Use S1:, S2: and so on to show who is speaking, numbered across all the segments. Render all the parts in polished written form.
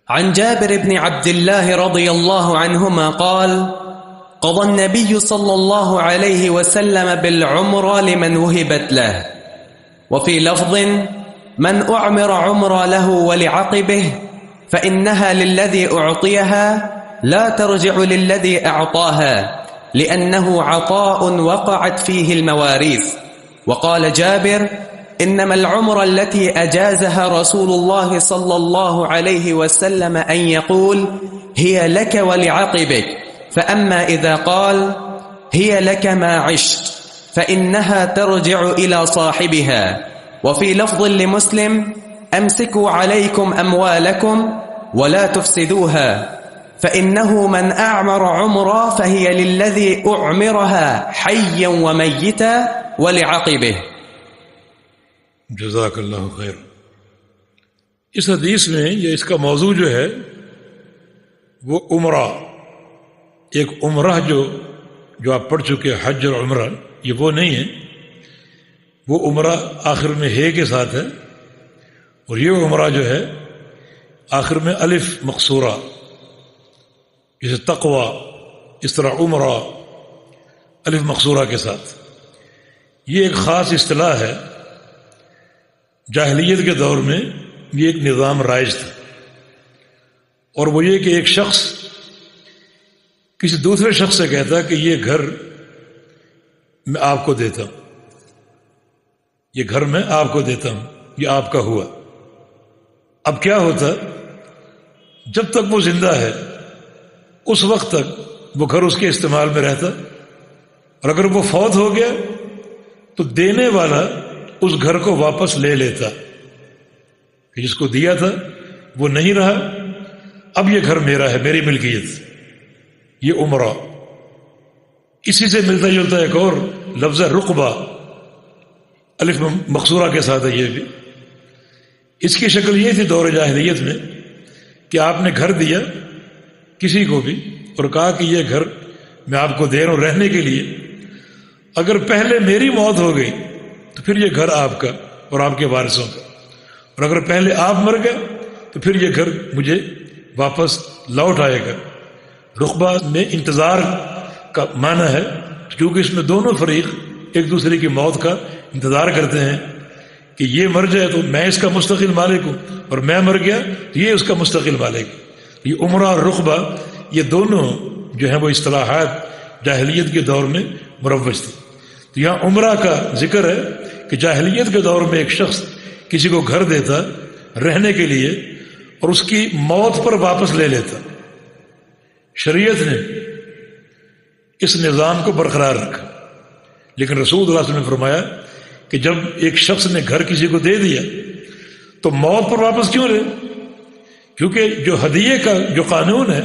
S1: عن جابر بن عبد الله رضي الله عنهما قال: قضى النبي صلى الله عليه وسلم بالعمرة لمن وهبت له. وفي لفظ: من أعمر عمرة له ولعقبه فإنها للذي أعطيها لا ترجع للذي أعطاها، لأنه عطاء وقعت فيه المواريث. وقال جابر: إنما العمرة التي أجازها رسول الله صلى الله عليه وسلم أن يقول: هي لك ولعقبك، فأما إذا قال: هي لك ما عشت فإنها ترجع إلى صاحبها. وفي لفظ لمسلم: أمسكوا عليكم أموالكم ولا تفسدوها، فإنه من أعمر عمرا فهي للذي أعمرها حيا وميتا ولعقبه.
S2: جزاک اللہ خیر. اس حدیث میں یا اس کا موضوع جو ہے وہ عمرہ، ایک عمرہ جو آپ پڑھ چکے حج اور عمرہ، یہ وہ نہیں ہے. وہ عمرہ آخر میں ہے کے ساتھ ہے، اور یہ عمرہ جو ہے آخر میں الف مقصورہ، جیسے تقوی، اس طرح عمرہ الف مقصورہ کے ساتھ. یہ ایک خاص اصطلاح ہے. جاہلیت کے دور میں یہ ایک نظام رائج تھا، اور وہ یہ کہ ایک شخص کسی دوسرے شخص سے کہتا کہ یہ گھر میں آپ کو دیتا ہوں، یہ گھر میں آپ کو دیتا ہوں، یہ آپ کا ہوا. اب کیا ہوتا، جب تک وہ زندہ ہے اس وقت تک وہ گھر اس کے استعمال میں رہتا، اور اگر وہ فوت ہو گیا تو دینے والا اس گھر کو واپس لے لیتا کہ جس کو دیا تھا وہ نہیں رہا، اب یہ گھر میرا ہے، میری ملکیت. یہ عمرہ. اسی سے ملتا جلتا ایک اور لفظ رقبہ، الف مقصورہ کے ساتھ ہے یہ بھی. اس کی شکل یہ تھی دور جاہلیت میں کہ آپ نے گھر دیا کسی کو بھی اور کہا کہ یہ گھر میں آپ کو دے رہا ہوں رہنے کے لیے، اگر پہلے میری موت ہو گئی تو پھر یہ گھر آپ کا اور آپ کے وارثوں کا، اور اگر پہلے آپ مر گئے تو پھر یہ گھر مجھے واپس لوٹ آئے گا. رقبہ میں انتظار کا معنی ہے، کیونکہ اس میں دونوں فریق ایک دوسرے کی موت کا انتظار کرتے ہیں کہ یہ مر جائے تو میں اس کا مستقل مالک ہوں، اور میں مر گیا تو یہ اس کا مستقل مالک. یہ عمرہ اور رقبہ یہ دونوں جو ہیں وہ اصطلاحات جاہلیت کے دور میں مروج تھی. تو یہاں عمرہ کا ذکر ہے کہ جاہلیت کے دور میں ایک شخص کسی کو گھر دیتا رہنے کے لیے اور اس کی موت پر واپس لے لیتا. شریعت نے اس نظام کو برقرار رکھا، لیکن رسول اللہ صلی اللہ علیہ وسلم نے فرمایا کہ جب ایک شخص نے گھر کسی کو دے دیا تو موت پر واپس کیوں لے؟ کیونکہ جو ہدیے کا جو قانون ہے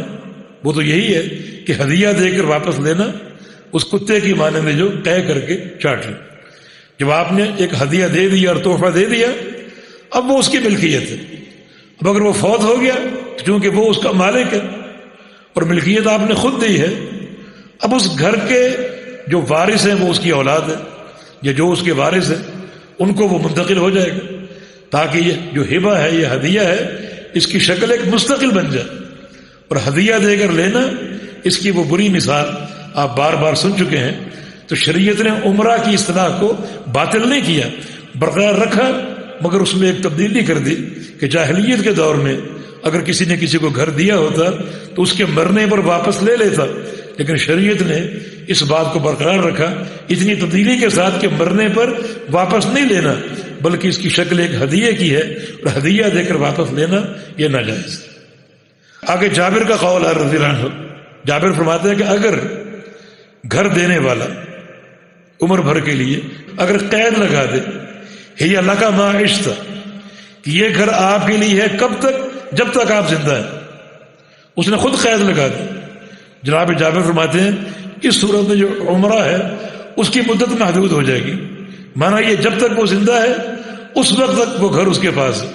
S2: وہ تو یہی ہے کہ ہدیہ دے کر واپس لینا اس کتے کی مانند جو طے کر کے چاٹ لے. جب آپ نے ایک ہدیہ دے دیا اور تحفہ دے دیا، اب وہ اس کی ملکیت ہے. اب اگر وہ فوت ہو گیا تو چونکہ وہ اس کا مالک ہے اور ملکیت آپ نے خود دی ہے، اب اس گھر کے جو وارث ہیں وہ اس کی اولاد ہے یا جو اس کے وارث ہیں ان کو وہ منتقل ہو جائے گا، تاکہ یہ جو ہبہ ہے، یہ ہدیہ ہے، اس کی شکل ایک مستقل بن جائے. اور ہدیہ دے کر لینا، اس کی وہ بری مثال آپ بار بار سن چکے ہیں. تو شریعت نے عمرہ کی اصطلاح کو باطل نہیں کیا، برقرار رکھا، مگر اس میں ایک تبدیلی کر دی کہ جاہلیت کے دور میں اگر کسی نے کسی کو گھر دیا ہوتا تو اس کے مرنے پر واپس لے لیتا، لیکن شریعت نے اس بات کو برقرار رکھا اتنی تبدیلی کے ساتھ کہ مرنے پر واپس نہیں لینا، بلکہ اس کی شکل ایک ہدیے کی ہے، اور ہدیہ دے کر واپس لینا یہ ناجائز. آگے جابر کا قول ہے رضی اللہ عنہ. جابر فرماتے ہیں کہ اگر گھر دینے والا عمر بھر کے لیے اگر قید لگا دے، ہی اللہ کا ما عشت، کہ یہ گھر آپ کے لیے ہے کب تک؟ جب تک آپ زندہ ہیں. اس نے خود قید لگا دی. جناب جابر فرماتے ہیں اس صورت میں جو عمرہ ہے اس کی مدت محدود ہو جائے گی. مانا یہ جب تک وہ زندہ ہے اس وقت تک وہ گھر اس کے پاس ہے،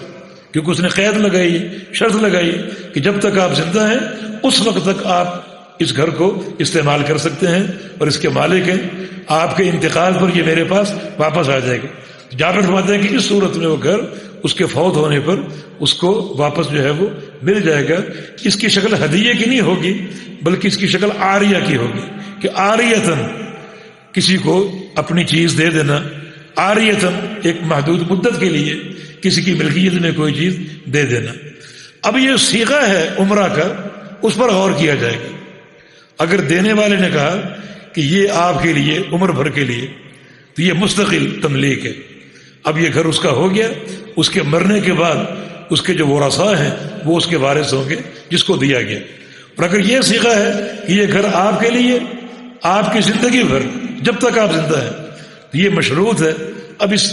S2: کیونکہ اس نے قید لگائی، شرط لگائی کہ جب تک آپ زندہ ہیں اس وقت تک آپ اس گھر کو استعمال کر سکتے ہیں اور اس کے مالک ہیں. آپ کے انتقال پر یہ میرے پاس واپس آ جائے گا. جابر فرماتے ہیں کہ اس صورت میں وہ گھر اس کے فوت ہونے پر اس کو واپس جو ہے وہ مل جائے گا. اس کی شکل ہدیے کی نہیں ہوگی بلکہ اس کی شکل عاریہ کی ہوگی کہ عاریتاً کسی کو اپنی چیز دے دینا، عاریتاً ایک محدود مدت کے لیے کسی کی ملکیت میں کوئی چیز دے دینا. اب یہ صیغہ ہے عمرہ کا، اس پر غور کیا جائے گا. اگر دینے والے نے کہا کہ یہ آپ کے لیے عمر بھر کے لیے، تو یہ مستقل تملیک ہے. اب یہ گھر اس کا ہو گیا، اس کے مرنے کے بعد اس کے جو ورثاء ہیں وہ اس کے وارث ہوں گے جس کو دیا گیا. اور اگر یہ صیغہ ہے کہ یہ گھر آپ کے لیے آپ کی زندگی بھر جب تک آپ زندہ ہیں، تو یہ مشروط ہے. اب اس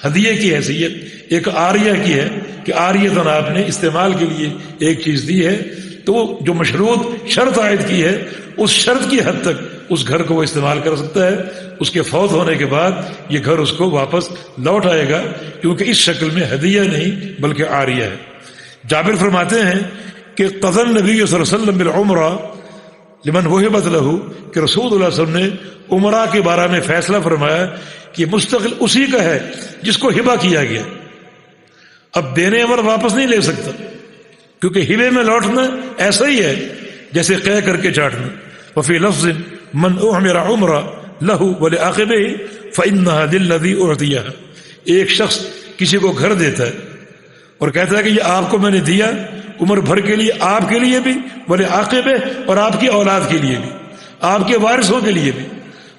S2: ہدیے کی حیثیت ایک عاریہ کی ہے کہ عاریتاً آپ نے استعمال کے لیے ایک چیز دی ہے، تو جو مشروط شرط عائد کی ہے اس شرط کی حد تک اس گھر کو وہ استعمال کر سکتا ہے. اس کے فوت ہونے کے بعد یہ گھر اس کو واپس لوٹ آئے گا، کیونکہ اس شکل میں ہدیہ نہیں بلکہ عاریہ ہے. جابر فرماتے ہیں کہ قضى النبی صلی اللہ علیہ وسلم بالعمرہ لمن وہبت لہ، کہ رسول اللہ علیہ وسلم نے عمرہ کے بارے میں فیصلہ فرمایا کہ مستقل اسی کا ہے جس کو ہبہ کیا گیا. اب دینے پر واپس نہیں لے سکتا، کیونکہ ہبے میں لوٹنا ایسا ہی ہے جیسے قے کر کے چاٹنا. وفی لفظ من اعمر عمرہ لہ ولعاقبہ فانہا للذی اعطیہ. ایک شخص کسی کو گھر دیتا ہے اور کہتا ہے کہ یہ آپ کو میں نے دیا عمر بھر کے لیے، آپ کے لیے بھی ولعاقبہ، اور آپ کی اولاد کے لیے بھی، آپ کے وارثوں کے لیے بھی.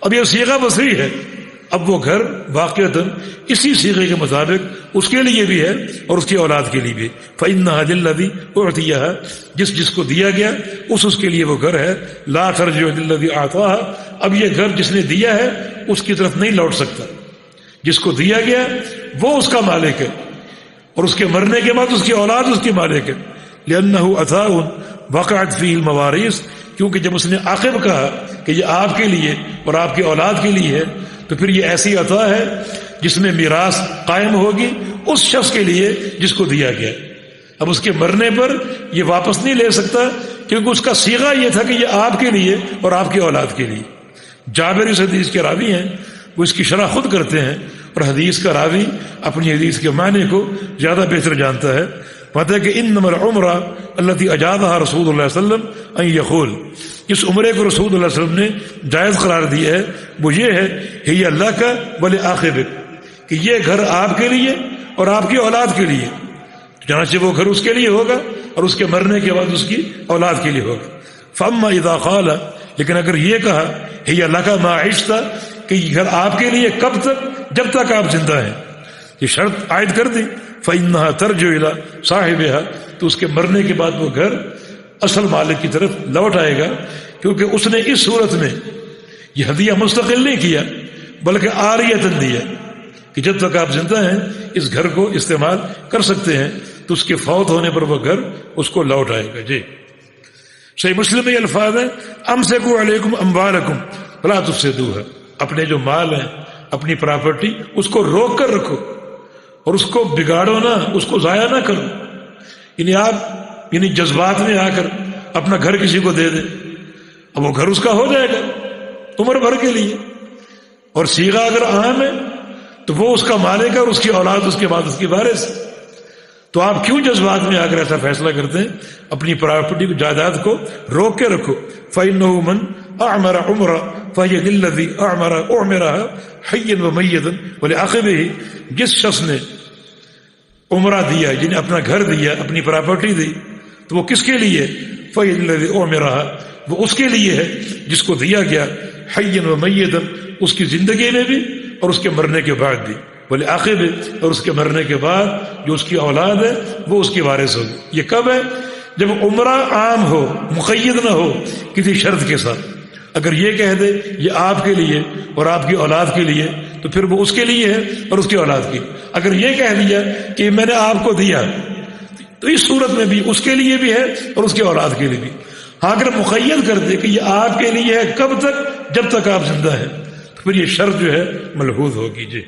S2: اب یہ صیغہ وسیع ہے. اب وہ گھر واقعتاً اسی صیغے کے مطابق اس کے لیے بھی ہے اور اس کی اولاد کے لیے بھی. فإنها للذی اعطیہ، جس کو دیا گیا اس کے لیے وہ گھر ہے. لا ترجع للذی اعطاها، اب یہ گھر جس نے دیا ہے اس کی طرف نہیں لوٹ سکتا. جس کو دیا گیا وہ اس کا مالک ہے، اور اس کے مرنے کے بعد اس کی اولاد اس کی مالک ہے. لأنه عطاء وقعت فيه المواريث، کیونکہ جب اس نے عاقب کہا کہ یہ آپ کے لیے اور آپ کی اولاد کے لیے ہے، تو پھر یہ ایسی عطا ہے جس میں میراث قائم ہوگی اس شخص کے لیے جس کو دیا گیا. اب اس کے مرنے پر یہ واپس نہیں لے سکتا، کیونکہ اس کا صیغہ یہ تھا کہ یہ آپ کے لیے اور آپ کی اولاد کے لیے. جابر اس حدیث کے راوی ہیں، وہ اس کی شرح خود کرتے ہیں، اور حدیث کا راوی اپنی حدیث کے معنی کو زیادہ بہتر جانتا ہے. پتہ ہے کہ انما العمرہ التي اجازها رسول اللہ صلی اللہ علیہ وسلم ان یقول، اس عمرے کو رسول اللہ صلی اللہ علیہ وسلم نے جائز قرار دیا ہے وہ یہ ہے ہی اللہ کا ولعاقبہ، کہ یہ گھر آپ کے لیے اور آپ کی اولاد کے لیے. چنانچہ وہ گھر اس کے لیے ہوگا اور اس کے مرنے کے بعد اس کی اولاد کے لیے ہوگا. فاما اذا قال، لیکن اگر یہ کہا ہی اللہ کا ما عشت، کہ یہ گھر آپ کے لیے کب تک؟ جب تک آپ زندہ ہیں. یہ شرط عائد کر دی. فإنها ترجع إلى صاحبها، تو اس کے مرنے کے بعد وہ گھر اصل مالک کی طرف لوٹ آئے گا، کیونکہ اس نے اس صورت میں یہ ہدیہ مستقل نہیں کیا بلکہ عاریۃً دیا کہ جب تک آپ زندہ ہیں اس گھر کو استعمال کر سکتے ہیں. تو اس کے فوت ہونے پر وہ گھر اس کو لوٹ آئے گا. جی صحیح مسلم میں یہ الفاظ ہیں امسکوا علیکم اموالکم فلا تفسدوها، اپنے جو مال ہیں اپنی پراپرٹی اس کو روک کر رکھو اور اس کو بگاڑو نہ، اس کو ضائع نہ کرو. یعنی آپ جذبات میں آ کر اپنا گھر کسی کو دے دیں، اب وہ گھر اس کا ہو جائے گا عمر بھر کے لیے. اور صیغہ اگر عام ہے تو وہ اس کا مالک ہے اور اس کی اولاد اس کے بعد اس کی وارث. تو آپ کیوں جذبات میں آ کر ایسا فیصلہ کرتے ہیں؟ اپنی پراپرٹی کو، جائیداد کو روک کے رکھو. فإنه من اعمر عمرہ فهي للذی اعمرها حیا ومیتا ولعاقبہ، جس شخص نے عمرہ دیا جنہیں اپنا گھر دیا، اپنی پراپرٹی دی، تو وہ کس کے لیے؟ فهي للذی اعمرها، وہ اس کے لیے ہے جس کو دیا گیا حیا ومیتا، اس کی زندگی میں بھی اور اس کے مرنے کے بعد بھی، ولعاقبہ، اور اس کے مرنے کے بعد جو اس کی اولاد ہے وہ اس کی وارث ہوگی. یہ کب ہے؟ جب عمرہ عام ہو، مقید نہ ہو کسی شرط کے ساتھ. اگر یہ کہہ دے یہ آپ کے لیے اور آپ کی اولاد کے لیے، تو پھر وہ اس کے لیے ہے اور اس کی اولاد کی. اگر یہ کہہ دیا کہ میں نے آپ کو دیا، تو اس صورت میں بھی اس کے لیے بھی ہے اور اس کی اولاد کے لیے بھی. ہاں اگر مقید کر دے کہ یہ آپ کے لیے ہے کب تک؟ جب تک آپ زندہ ہیں، تو پھر یہ شرط جو ہے ملحوظ ہوگی. جی